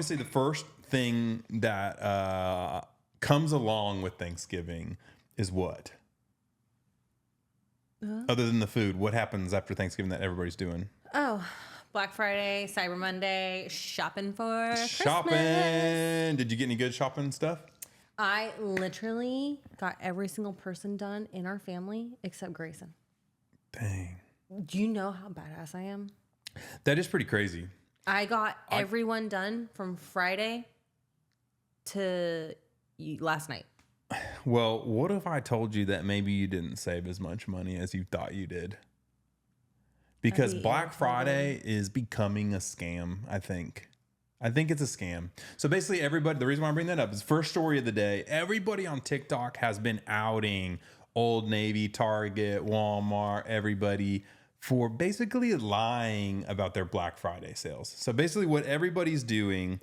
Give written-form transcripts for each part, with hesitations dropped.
obviously the first thing that comes along with Thanksgiving is what? Other than the food, what happens after Thanksgiving that everybody's doing? Oh, Black Friday, Cyber Monday, shopping for Shopping. Christmas. Did you get any good shopping stuff? I literally got every single person done in our family except Grayson. Dang. Do you know how badass I am? That is pretty crazy. I got everyone done from Friday to last night. Well, what if I told you that maybe you didn't save as much money as you thought you did? Because Black Friday is becoming a scam, I think. I think it's a scam. So basically everybody, the reason why I bring that up is first story of the day. Everybody on TikTok has been outing Old Navy, Target, Walmart, everybody for basically lying about their Black Friday sales. So basically what everybody's doing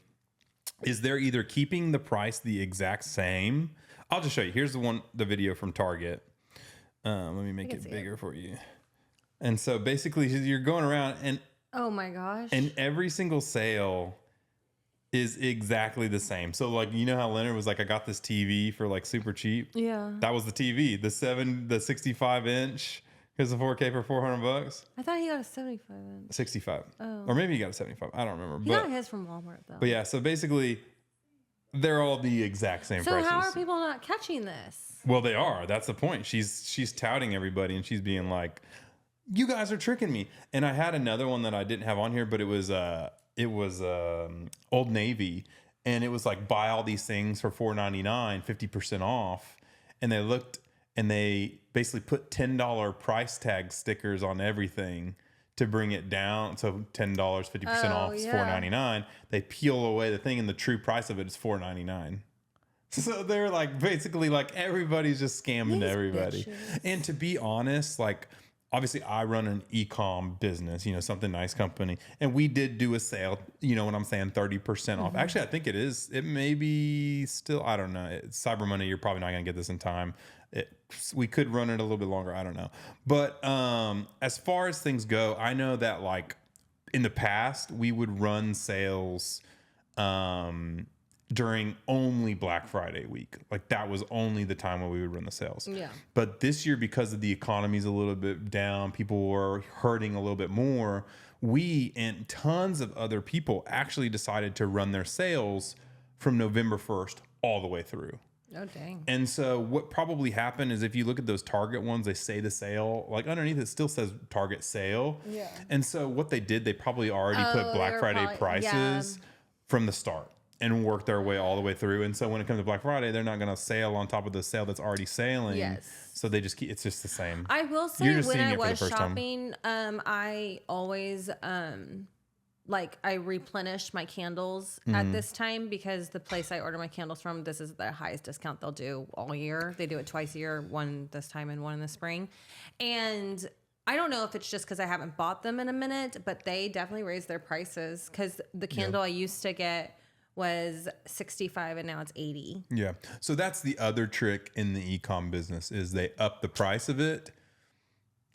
is they're either keeping the price the exact same. I'll just show you. Here's the video from Target. Let me make it bigger for you. And so basically you're going around and oh my gosh. And every single sale is exactly the same. So like, you know how Leonard was like, I got this TV for like super cheap. Yeah. That was the TV, the 65 inch. Here's the 4K for $400. I thought he got a 75 inch. 65. Oh. Or maybe he got a 75. I don't remember. He got his from Walmart though. But yeah, so basically they're all the exact same so prices. How are people not catching this? Well, they are. That's the point. She's touting everybody and she's being like, you guys are tricking me. And I had another one that I didn't have on here, but it was Old Navy, and it was like buy all these things for $4.99, 50% off. And they looked and they basically put $10 price tag stickers on everything to bring it down. So $10, 50% off is $4.99. They peel away the thing and the true price of it is $4.99. So they're like basically like everybody's just scamming everybody. Bitches. And to be honest, like obviously I run an e-com business, you know, something nice company. And we did do a sale, you know what I'm saying, 30% off. Actually, I think it may be still, I don't know. It's Cyber Monday. You're probably not going to get this in time. We could run it a little bit longer. I don't know. But as far as things go, I know that like in the past we would run sales during only Black Friday week. Like that was only the time when we would run the sales. Yeah. But this year, because of the economy's a little bit down, people were hurting a little bit more. We and tons of other people actually decided to run their sales from November 1st all the way through. Oh, dang. And so what probably happened is if you look at those Target ones, they say the sale, like underneath it still says Target sale. Yeah. And so what they did, they probably already put Black Friday prices from the start and work their way all the way through. And so when it comes to Black Friday, they're not going to sale on top of the sale that's already sailing. Yes. So they just keep, it's just the same. I will say when I was shopping, I always, like I replenished my candles at this time because the place I order my candles from, this is the highest discount they'll do all year. They do it twice a year, one this time and one in the spring. And I don't know if it's just because I haven't bought them in a minute, but they definitely raised their prices because the candle I used to get was 65 and now it's 80. Yeah. So that's the other trick in the e-com business is they up the price of it.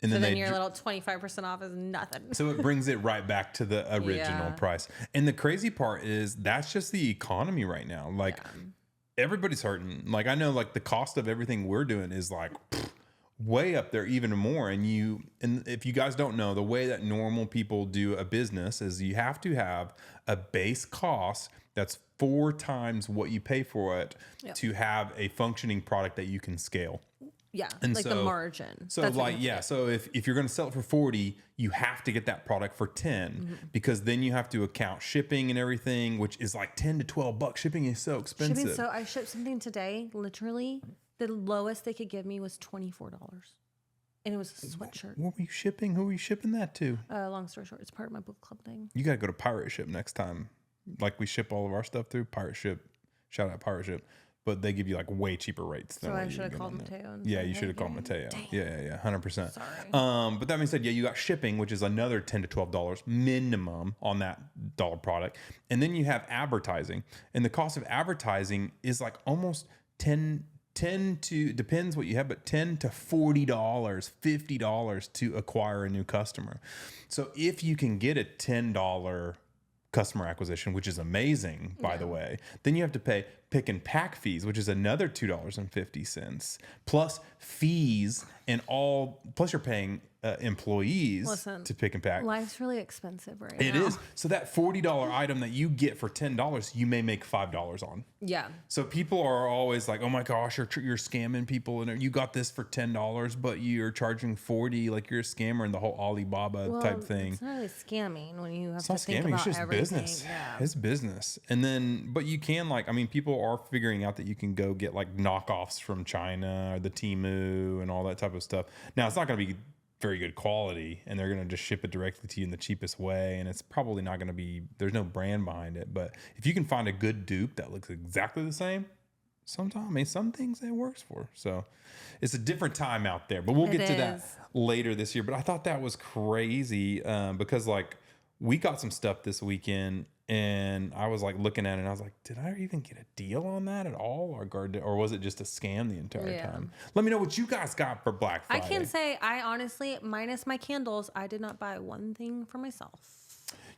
And so then your little 25% off is nothing. So it brings it right back to the original price. And the crazy part is that's just the economy right now. Like everybody's hurting. Like I know like the cost of everything we're doing is like way up there even more. And if you guys don't know, the way that normal people do a business is you have to have a base cost that's 4 times what you pay for it to have a functioning product that you can scale. Yeah, and like so, the margin. So like, yeah, so if you're going to sell it for 40, you have to get that product for 10 because then you have to account shipping and everything, which is like 10 to 12 bucks. Shipping is so expensive. So I shipped something today, literally, the lowest they could give me was $24. And it was a sweatshirt. What were you shipping? Who were you shipping that to? Long story short, it's part of my book club thing. You got to go to Pirate Ship next time. Like we ship all of our stuff through Pirate Ship. Shout out Pirate Ship. But they give you like way cheaper rates. So I should have called Mateo. Yeah, you should have called Mateo. Dang. Yeah, 100%. Sorry. But that being said, yeah, you got shipping, which is another $10 to $12 minimum on that dollar product. And then you have advertising. And the cost of advertising is like almost 10 to, depends what you have, but $10 to $40, $50 to acquire a new customer. So if you can get a $10 customer acquisition, which is amazing, by the way. Then you have to pay pick and pack fees, which is another $2.50, plus fees and all. Plus, you're paying employees to pick and pack. Life's really expensive right now. It is. So that $40 item that you get for $10, you may make $5 on. Yeah. So people are always like, "Oh my gosh, you're scamming people, and you got this for $10, but you're charging $40, like you're a scammer," and the whole Alibaba type thing. It's not really scamming when you have It's to not think scamming. about It's just everything. business. Yeah. It's business. And then, but you can people are figuring out that you can go get like knockoffs from China or the Temu and all that type of stuff. Now it's not going to be very good quality, and they're going to just ship it directly to you in the cheapest way, and it's probably not going to be, there's no brand behind it. But if you can find a good dupe that looks exactly the same, some things it works for. So it's a different time out there, but we'll get to that later this year. But I thought that was crazy because like we got some stuff this weekend, and I was like looking at it and I was like, did I even get a deal on that at all? Or was it just a scam the entire time? Let me know what you guys got for Black Friday. I can say I honestly, minus my candles, I did not buy one thing for myself.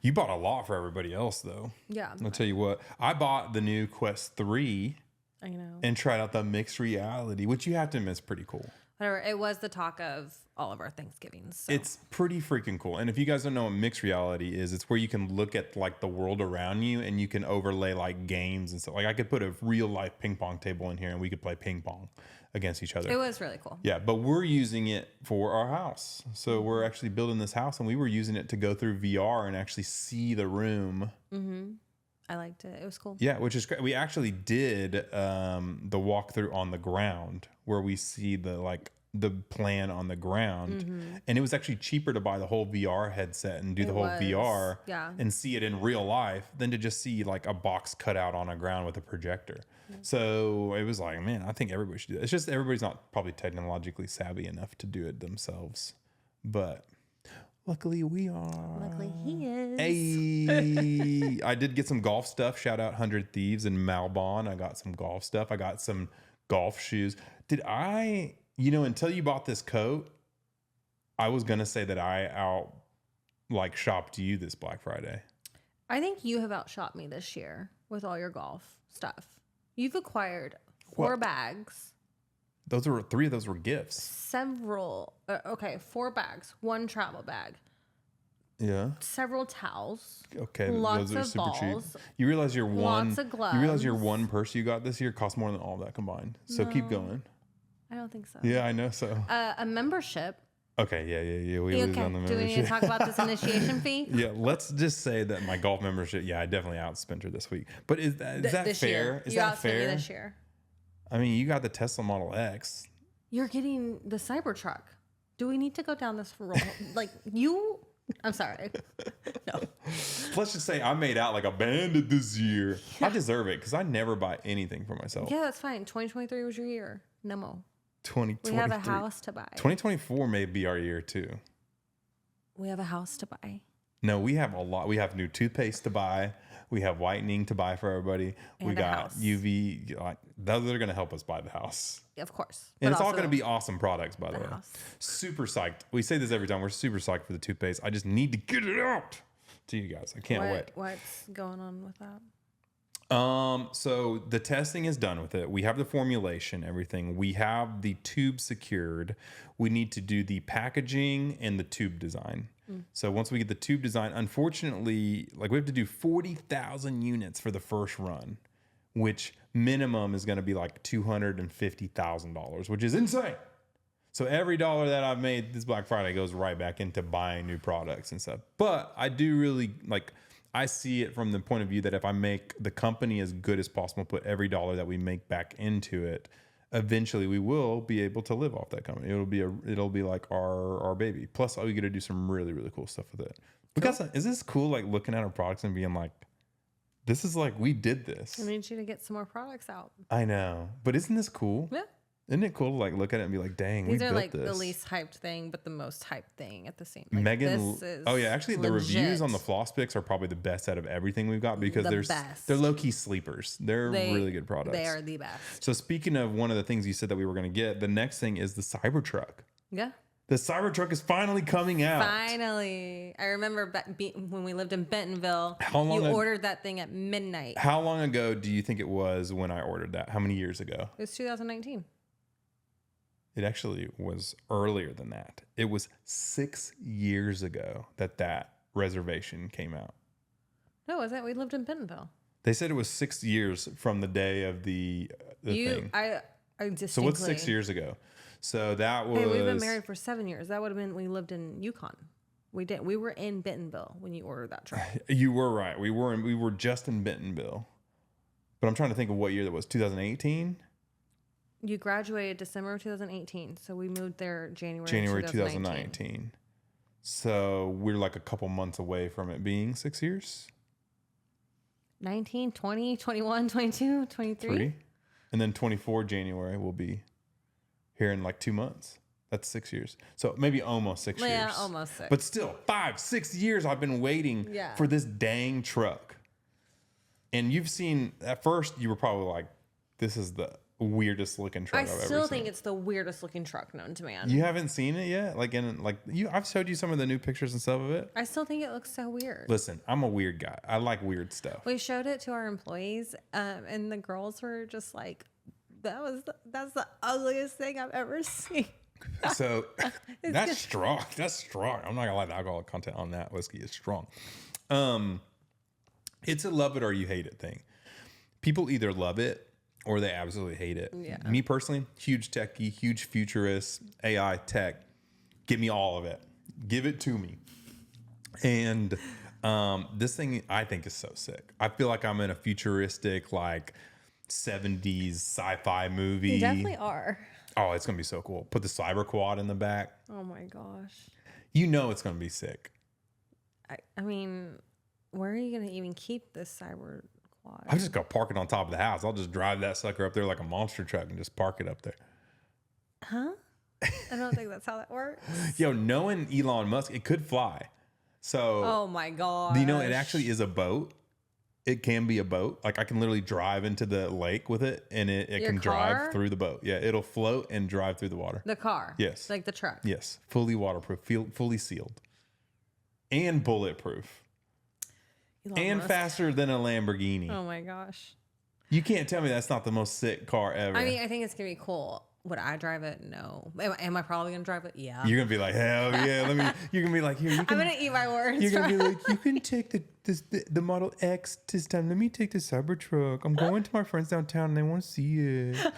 You bought a lot for everybody else though. Yeah. I'll tell you what, I bought the new Quest 3 I know. and tried out the mixed reality, which you have to admit is pretty cool. Whatever. It was the talk of all of our Thanksgivings. So. It's pretty freaking cool. And if you guys don't know what mixed reality is, it's where you can look at like the world around you and you can overlay like games and stuff. Like I could put a real life ping pong table in here and we could play ping pong against each other. It was really cool. Yeah, but we're using it for our house. So we're actually building this house, and we were using it to go through VR and actually see the room. Mm-hmm. I liked it. It was cool. Yeah, which is great. We actually did the walkthrough on the ground where we see the plan on the ground, and it was actually cheaper to buy the whole VR headset and do the whole VR and see it in real life than to just see like a box cut out on a ground with a projector. So it was like, man, I think everybody should do that. It's just everybody's not probably technologically savvy enough to do it themselves, but luckily we are. Luckily he is. Hey, I did get some golf stuff. Shout out 100 Thieves in Malbon. I got some golf stuff. I got some golf shoes. Did I, until you bought this coat, I was going to say that I shopped you this Black Friday. I think you have outshopped me this year with all your golf stuff. You've acquired 4 bags. Three of those were gifts. Several. 4 bags. 1 travel bag. Yeah. Several towels. Okay. Lots those are of super balls. cheap. You realize your one. Lots of gloves. You realize your one purse you got this year cost more than all of that combined. So keep going. I don't think so. Yeah, I know so. A membership. Okay, yeah. We lose on the membership. Do we need to talk about this initiation fee? Yeah, let's just say that my golf membership, I definitely outspent her this week. But is that fair? Year. Is you that outspent fair? me this year. I mean, you got the Tesla Model X. You're getting the Cybertruck. Do we need to go down this road? I'm sorry. No. Let's just say I made out like a bandit this year. I deserve it because I never buy anything for myself. Yeah, that's fine. 2023 was your year. No more. 2023. We have a house to buy. 2024 may be our year too. We have a house to buy. No, we have a lot. We have new toothpaste to buy. We have whitening to buy for everybody. And we a got house. UV. Those are going to help us buy the house. Of course. And But it's all also going to be awesome products, by the way. house. Super psyched. We say this every time. We're super psyched for the toothpaste. I just need to get it out to you guys. I can't wait. What's going on with that? So the testing is done with it. We have the formulation, everything. We have the tube secured. We need to do the packaging and the tube design. So once we get the tube design, unfortunately, we have to do 40,000 units for the first run, which minimum is going to be like $250,000, which is insane. So every dollar that I've made this Black Friday goes right back into buying new products and stuff. But I do really I see it from the point of view that if I make the company as good as possible, put every dollar that we make back into it, eventually we will be able to live off that company. It'll be like our baby. Plus, we get to do some really, really cool stuff with it. Because is this cool? Like looking at our products and being like, this is like we did this. I need you to get some more products out. I know, but isn't this cool? Yeah. Isn't it cool to look at it and be like, dang, we These are built this. the least hyped thing, but the most hyped thing at the same. Megan, this is actually, the reviews on the floss picks are probably the best out of everything we've got because they're low key sleepers. They're really good products. They are the best. So speaking of one of the things you said that we were going to get, the next thing is the Cybertruck. Yeah. The Cybertruck is finally coming out. Finally. I remember when we lived in Bentonville, you ordered that thing at midnight. How long ago do you think it was when I ordered that? How many years ago? It was 2019. It actually was earlier than that. It was 6 years ago that reservation came out. No, was it? We lived in Bentonville. They said it was 6 years from the day of the thing. I distinctly. So what's 6 years ago? So that was. Hey, we've been married for 7 years. That would have been we lived in Yukon. We were in Bentonville when you ordered that truck. You were right. We were just in Bentonville. But I'm trying to think of what year that was. 2018. You graduated December of 2018, so we moved there January 2019. So we're like a couple months away from it being 6 years. 19, 20, 21, 22, 23. And then 24 January will be here in like 2 months. That's 6 years. So maybe almost 6 years. Yeah, almost 6. But still, 5-6 years I've been waiting for this dang truck. And you've seen, at first you were probably like, this is the weirdest looking truck I've ever seen. I still think it's the weirdest looking truck known to man. You haven't seen it yet? I've showed you some of the new pictures and stuff of it. I still think it looks so weird. Listen, I'm a weird guy. I like weird stuff. We showed it to our employees, and the girls were just like, that's the ugliest thing I've ever seen. So that's strong. That's strong. I'm not gonna lie, the alcohol content on that whiskey is strong. It's a love it or you hate it thing. People either love it or they absolutely hate it. Yeah. Me personally, huge techie, huge futurist, AI tech. Give me all of it. Give it to me. And this thing I think is so sick. I feel like I'm in a futuristic, like 70s sci-fi movie. You definitely are. Oh, it's going to be so cool. Put the cyber quad in the back. Oh my gosh. You know it's going to be sick. I mean, where are you going to even keep this cyber quad? I'm just going to park it on top of the house. I'll just drive that sucker up there like a monster truck and just park it up there. Huh? I don't think that's how that works. Yo, knowing Elon Musk, it could fly. So. Oh my God. You know, it actually is a boat. It can be a boat. Like I can literally drive into the lake with it and it can drive through the boat. Yeah, it'll float and drive through the water. The car? Yes. Like the truck? Yes. Fully waterproof, fully sealed. And bulletproof. And faster than a Lamborghini. Oh my gosh. You can't tell me that's not the most sick car ever. I mean, I think it's going to be cool. Would I drive it? No. Am I probably going to drive it? Yeah. You're going to be like, hell yeah. You're going to be like, here, I'm going to eat my words. You're going to be like, you can take the Model X this time. Let me take the Cybertruck. I'm going to my friends downtown and they want to see it.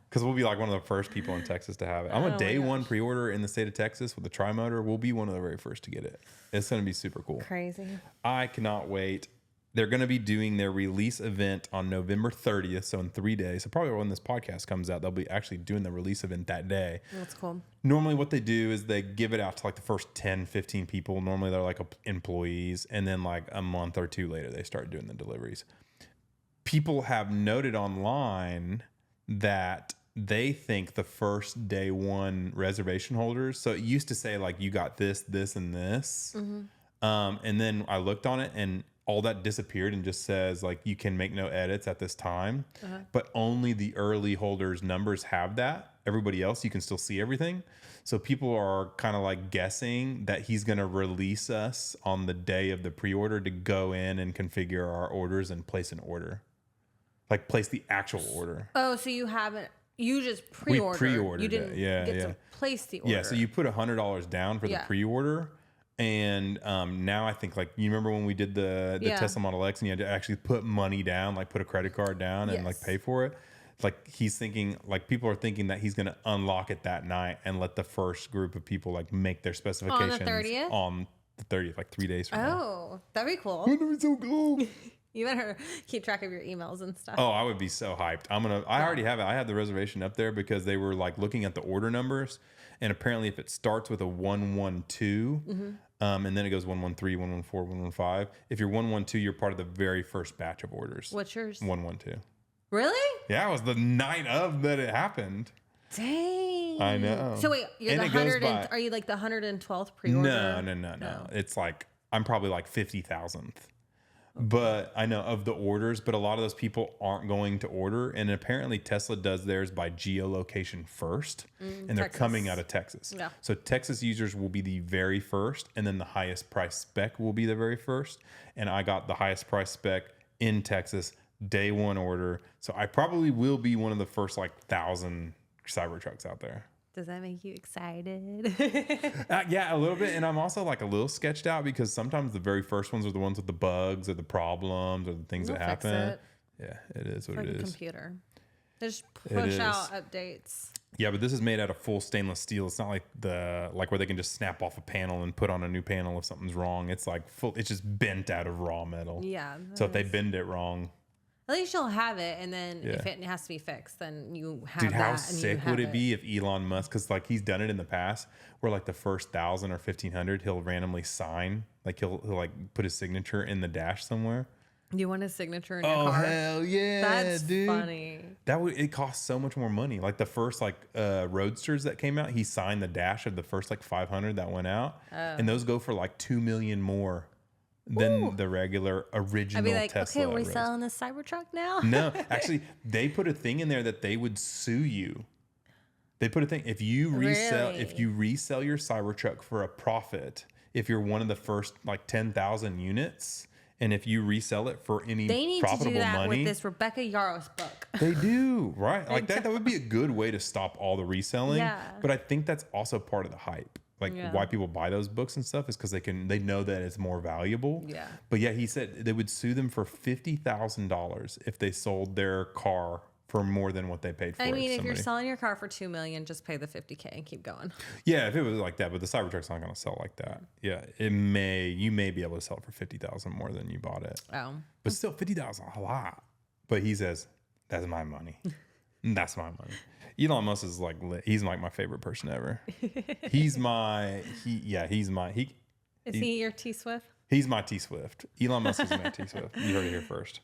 Because we'll be like one of the first people in Texas to have it. I'm a day one pre-order in the state of Texas with the Tri-Motor. We'll be one of the very first to get it. It's going to be super cool. Crazy. I cannot wait. They're going to be doing their release event on November 30th, so in 3 days. So probably when this podcast comes out, they'll be actually doing the release event that day. That's cool. Normally what they do is they give it out to like the first 10, 15 people. Normally they're like employees. And then like a month or two later, they start doing the deliveries. People have noted online that they think the first day one reservation holders. So it used to say like you got this, this, and this. Mm-hmm. And then I looked on it and all that disappeared and just says like you can make no edits at this time, but only the early holders numbers have that. Everybody else, you can still see everything. So people are kind of like guessing that he's going to release us on the day of the pre-order to go in and configure our orders and place an order, like place the actual order. Oh, so you just pre-ordered. We pre-ordered you didn't it. get to place the order. Yeah, so you put $100 down for the pre-order. And now I think like you remember when we did the Tesla Model X and you had to actually put money down, like put a credit card down and like pay for it. Like he's thinking, like people are thinking that he's going to unlock it that night and let the first group of people like make their specifications on the 30th, like 3 days from now. Oh, that'd be cool. That'd be so cool. You better keep track of your emails and stuff. Oh, I would be so hyped. I already have it. I have the reservation up there because they were like looking at the order numbers. And apparently if it starts with a 112, and then it goes 113, 114, 115. If you're 112, you're part of the very first batch of orders. What's yours? 112. Really? Yeah, it was the night of that it happened. Dang. I know. So wait, you're the 100 are you like the 112th pre-order? No. It's like I'm probably like 50,000th. But I know of the orders, but a lot of those people aren't going to order. And apparently Tesla does theirs by geolocation first. And they're coming out of Texas. Yeah. So Texas users will be the very first. And then the highest price spec will be the very first. And I got the highest price spec in Texas, day one order. So I probably will be one of the first 1,000 Cybertrucks out there. Does that make you excited? Yeah, a little bit. And I'm also a little sketched out because sometimes the very first ones are the ones with the bugs or the problems or the things that happen. It. Yeah, it is what like it is. A computer. They just push out updates. Yeah, but this is made out of full stainless steel. It's not like where they can just snap off a panel and put on a new panel if something's wrong. It's full. It's just bent out of raw metal. Yeah. So if they bend it wrong, at least you'll have it, and then if it has to be fixed, then you have dude, that. how sick would it be if Elon Musk, because he's done it in the past, where the first 1,000 or 1,500, he'll randomly sign, he'll put his signature in the dash somewhere. You want his signature in your car? Oh hell yeah, that's dude. funny. It costs so much more money. The first Roadsters that came out, he signed the dash of the first 500 that went out, and those go for $2 million more than the regular original Tesla. I'd be okay, are we selling this Cybertruck now? No, actually, they put a thing in there that they would sue you. They put a thing if you resell your Cybertruck for a profit, if you're one of the first 10,000 units, and if you resell it for any profitable to do that money, with this Rebecca Yarros book. They do, right? That would be a good way to stop all the reselling. Yeah. But I think that's also part of the hype. Why people buy those books and stuff is because they know that it's more valuable. Yeah. But yeah, he said they would sue them for $50,000 if they sold their car for more than what they paid for it. I mean, if you're selling your car for $2 million, just pay the $50K and keep going. Yeah, if it was like that, but the Cybertruck's not going to sell like that. Yeah, you may be able to sell it for $50,000 more than you bought it. Oh. But still, $50,000 a lot. But he says, that's my money. That's my money. Elon Musk is he's my favorite person ever. Is he your T-Swift? He's my T-Swift. Elon Musk is my T-Swift. You heard it here first.